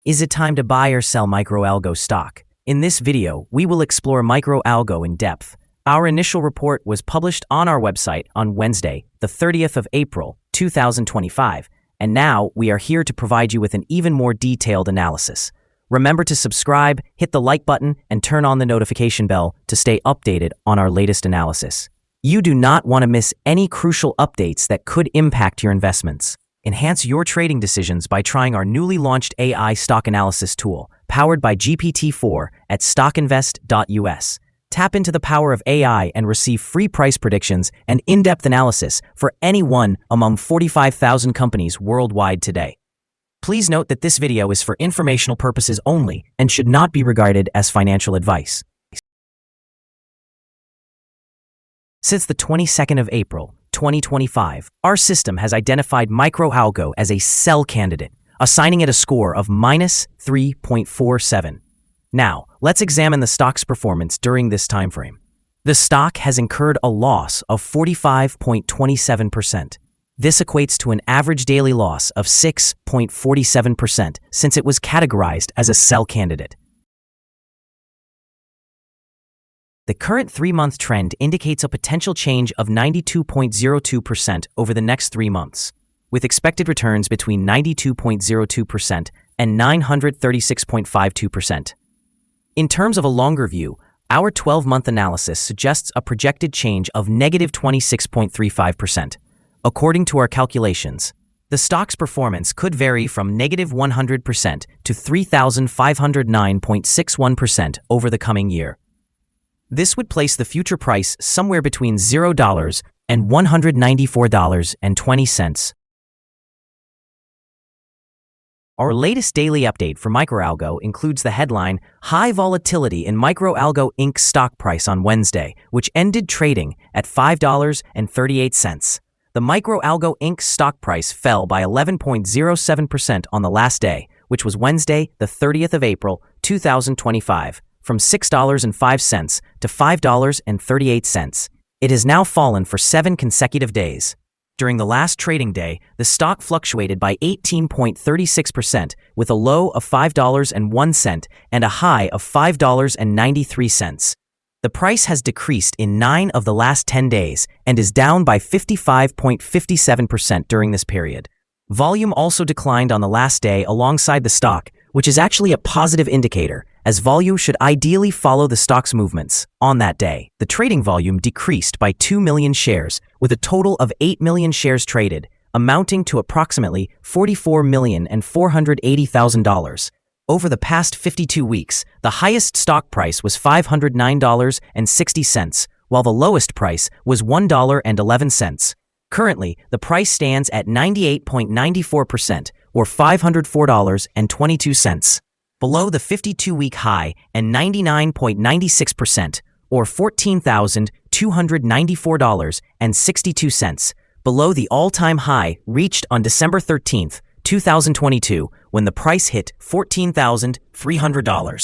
Is it time to buy or sell MicroAlgo stock? In this video, we will explore MicroAlgo in depth. Our initial report was published on our website on Wednesday, the 30th of April, 2025, and now we are here to provide you with an even more detailed analysis. Remember to subscribe, hit the like button, and turn on the notification bell to stay updated on our latest analysis. You do not want to miss any crucial updates that could impact your investments. Enhance your trading decisions by trying our newly launched AI stock analysis tool, powered by GPT-4 at StockInvest.us. Tap into the power of AI and receive free price predictions and in-depth analysis for any one among 45,000 companies worldwide today. Please note that this video is for informational purposes only and should not be regarded as financial advice. Since the 22nd of April, 2025, our system has identified MicroAlgo as a sell candidate, assigning it a score of -3.47. Now, let's examine the stock's performance during this time frame. The stock has incurred a loss of 45.27%. This equates to an average daily loss of 6.47% since it was categorized as a sell candidate. The current 3-month trend indicates a potential change of 92.02% over the next 3 months, with expected returns between 92.02% and 936.52%. In terms of a longer view, our 12-month analysis suggests a projected change of -26.35%. According to our calculations, the stock's performance could vary from -100% to 3,509.61% over the coming year. This would place the future price somewhere between $0 and $194.20. Our latest daily update for MicroAlgo includes the headline, High Volatility in MicroAlgo Inc. stock price on Wednesday, which ended trading at $5.38. The MicroAlgo Inc. stock price fell by 11.07% on the last day, which was Wednesday, the 30th of April, 2025. From $6.05 to $5.38. It has now fallen for 7 consecutive days. During the last trading day, the stock fluctuated by 18.36% with a low of $5.01 and a high of $5.93. The price has decreased in 9 of the last 10 days and is down by 55.57% during this period. Volume also declined on the last day alongside the stock, which is actually a positive indicator, as volume should ideally follow the stock's movements. On that day, the trading volume decreased by 2 million shares, with a total of 8 million shares traded, amounting to approximately $44,480,000. Over the past 52 weeks, the highest stock price was $509.60, while the lowest price was $1.11. Currently, the price stands at 98.94%, or $504.22, below the 52-week high and 99.96%, or $14,294.62, below the all-time high reached on December 13, 2022, when the price hit $14,300.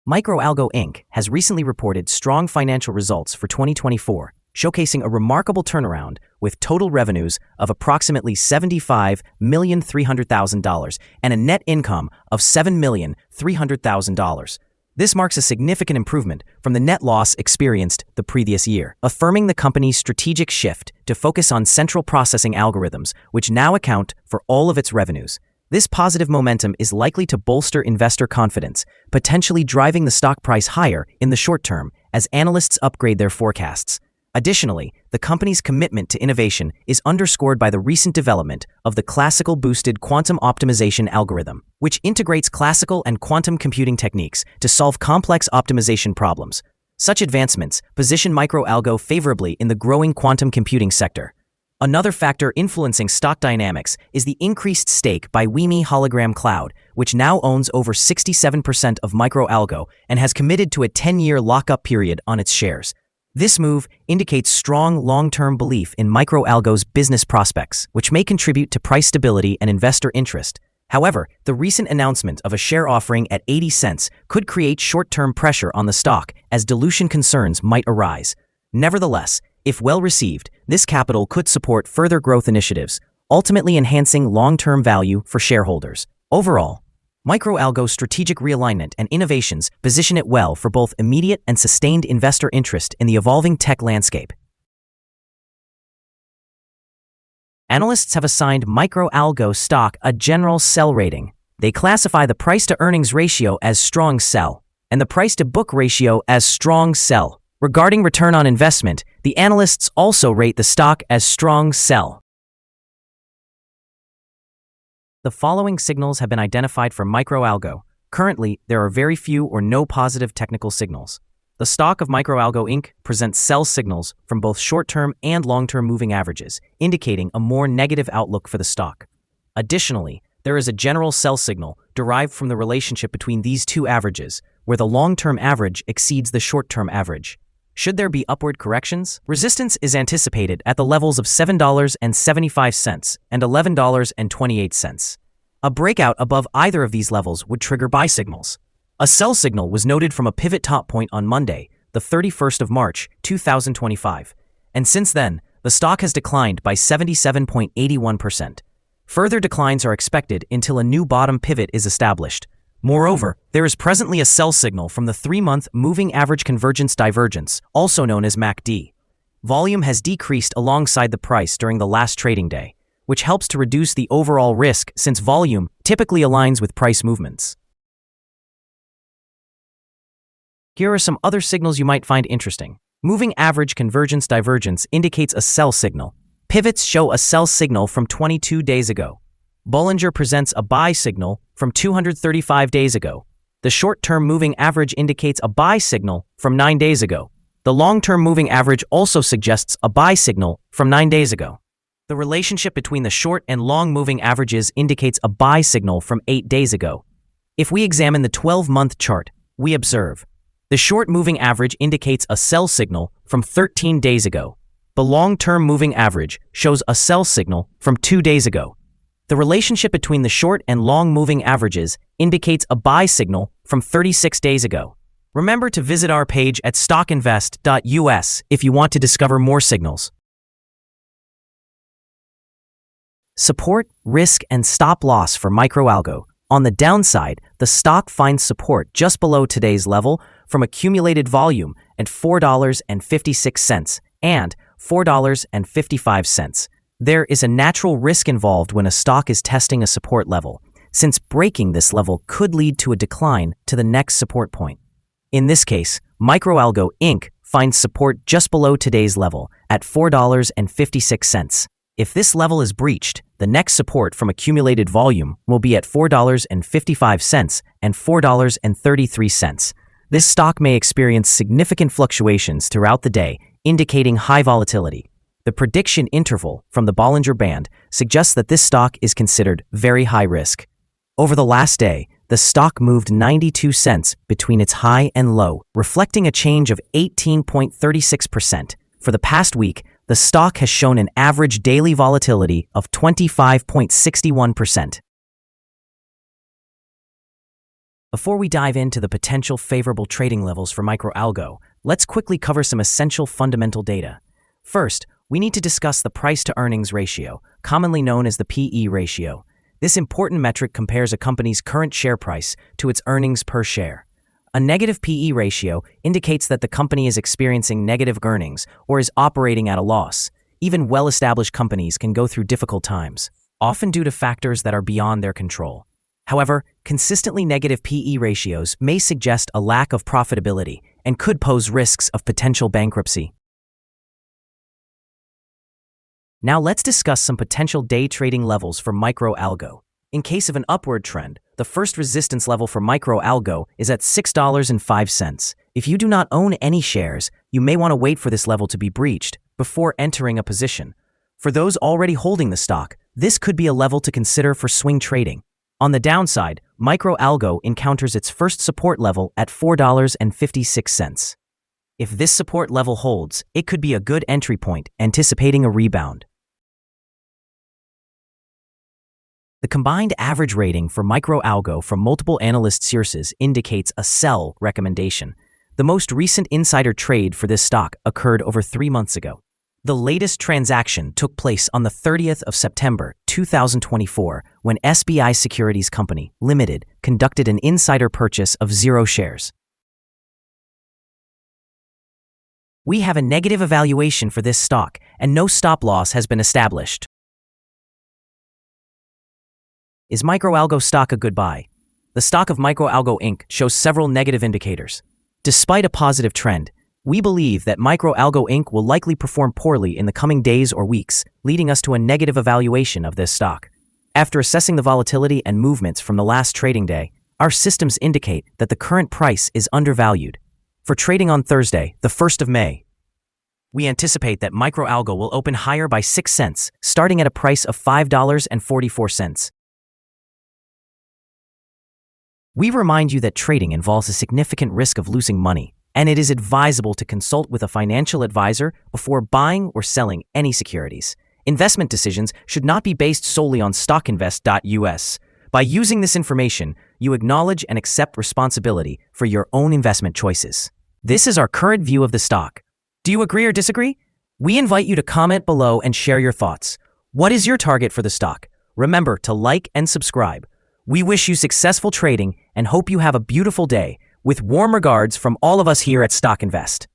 MicroAlgo Inc. has recently reported strong financial results for 2024, showcasing a remarkable turnaround with total revenues of approximately $75,300,000 and a net income of $7,300,000. This marks a significant improvement from the net loss experienced the previous year, affirming the company's strategic shift to focus on central processing algorithms, which now account for all of its revenues. This positive momentum is likely to bolster investor confidence, potentially driving the stock price higher in the short term as analysts upgrade their forecasts. Additionally, the company's commitment to innovation is underscored by the recent development of the classical boosted quantum optimization algorithm, which integrates classical and quantum computing techniques to solve complex optimization problems. Such advancements position MicroAlgo favorably in the growing quantum computing sector. Another factor influencing stock dynamics is the increased stake by WeMe Hologram Cloud, which now owns over 67% of MicroAlgo and has committed to a 10-year lockup period on its shares. This move indicates strong long-term belief in MicroAlgo's business prospects, which may contribute to price stability and investor interest. However, the recent announcement of a share offering at 80 cents could create short-term pressure on the stock as dilution concerns might arise. Nevertheless, if well received, this capital could support further growth initiatives, ultimately enhancing long-term value for shareholders. Overall, MicroAlgo's strategic realignment and innovations position it well for both immediate and sustained investor interest in the evolving tech landscape. Analysts have assigned MicroAlgo stock a general sell rating. They classify the price-to-earnings ratio as strong sell and the price-to-book ratio as strong sell. Regarding return on investment, the analysts also rate the stock as strong sell. The following signals have been identified for MicroAlgo. Currently, there are very few or no positive technical signals. The stock of MicroAlgo Inc. presents sell signals from both short-term and long-term moving averages, indicating a more negative outlook for the stock. Additionally, there is a general sell signal derived from the relationship between these two averages, where the long-term average exceeds the short-term average. Should there be upward corrections, resistance is anticipated at the levels of $7.75 and $11.28. A breakout above either of these levels would trigger buy signals. A sell signal was noted from a pivot top point on Monday, the 31st of March, 2025, and since then, the stock has declined by 77.81%. Further declines are expected until a new bottom pivot is established. Moreover, there is presently a sell signal from the 3-month Moving Average Convergence Divergence, also known as MACD. Volume has decreased alongside the price during the last trading day, which helps to reduce the overall risk since volume typically aligns with price movements. Here are some other signals you might find interesting. Moving Average Convergence Divergence indicates a sell signal. Pivots show a sell signal from 22 days ago. Bollinger presents a buy signal from 235 days ago. The short-term moving average indicates a buy signal from 9 days ago. The long-term moving average also suggests a buy signal from 9 days ago. The relationship between the short and long moving averages indicates a buy signal from 8 days ago. If we examine the 12-month chart, we observe the short moving average indicates a sell signal from 13 days ago. The long-term moving average shows a sell signal from 2 days ago. The relationship between the short and long moving averages indicates a buy signal from 36 days ago. Remember to visit our page at StockInvest.us if you want to discover more signals. Support, risk, and stop loss for MicroAlgo. On the downside, the stock finds support just below today's level from accumulated volume at $4.56 and $4.55. There is a natural risk involved when a stock is testing a support level, since breaking this level could lead to a decline to the next support point. In this case, MicroAlgo Inc. finds support just below today's level at $4.56. If this level is breached, the next support from accumulated volume will be at $4.55 and $4.33. This stock may experience significant fluctuations throughout the day, indicating high volatility. The prediction interval from the Bollinger Band suggests that this stock is considered very high risk. Over the last day, the stock moved 92 cents between its high and low, reflecting a change of 18.36%. For the past week, the stock has shown an average daily volatility of 25.61%. Before we dive into the potential favorable trading levels for MicroAlgo, let's quickly cover some essential fundamental data. First, we need to discuss the price-to-earnings ratio, commonly known as the PE ratio. This important metric compares a company's current share price to its earnings per share. A negative PE ratio indicates that the company is experiencing negative earnings or is operating at a loss. Even well-established companies can go through difficult times, often due to factors that are beyond their control. However, consistently negative PE ratios may suggest a lack of profitability and could pose risks of potential bankruptcy. Now let's discuss some potential day trading levels for MicroAlgo. In case of an upward trend, the first resistance level for MicroAlgo is at $6.05. If you do not own any shares, you may want to wait for this level to be breached before entering a position. For those already holding the stock, this could be a level to consider for swing trading. On the downside, MicroAlgo encounters its first support level at $4.56. If this support level holds, it could be a good entry point, anticipating a rebound. The combined average rating for MicroAlgo from multiple analyst sources indicates a sell recommendation. The most recent insider trade for this stock occurred over 3 months ago. The latest transaction took place on the 30th of September 2024 when SBI Securities Company Limited conducted an insider purchase of 0 shares. We have a negative evaluation for this stock, and no stop loss has been established. Is MicroAlgo stock a good buy? The stock of MicroAlgo Inc. shows several negative indicators. Despite a positive trend, we believe that MicroAlgo Inc. will likely perform poorly in the coming days or weeks, leading us to a negative evaluation of this stock. After assessing the volatility and movements from the last trading day, our systems indicate that the current price is undervalued. For trading on Thursday, the 1st of May, we anticipate that MicroAlgo will open higher by 6 cents, starting at a price of $5.44. We remind you that trading involves a significant risk of losing money, and it is advisable to consult with a financial advisor before buying or selling any securities. Investment decisions should not be based solely on StockInvest.us. By using this information, you acknowledge and accept responsibility for your own investment choices. This is our current view of the stock. Do you agree or disagree? We invite you to comment below and share your thoughts. What is your target for the stock? Remember to like and subscribe. We wish you successful trading and hope you have a beautiful day. With warm regards from all of us here at StockInvest.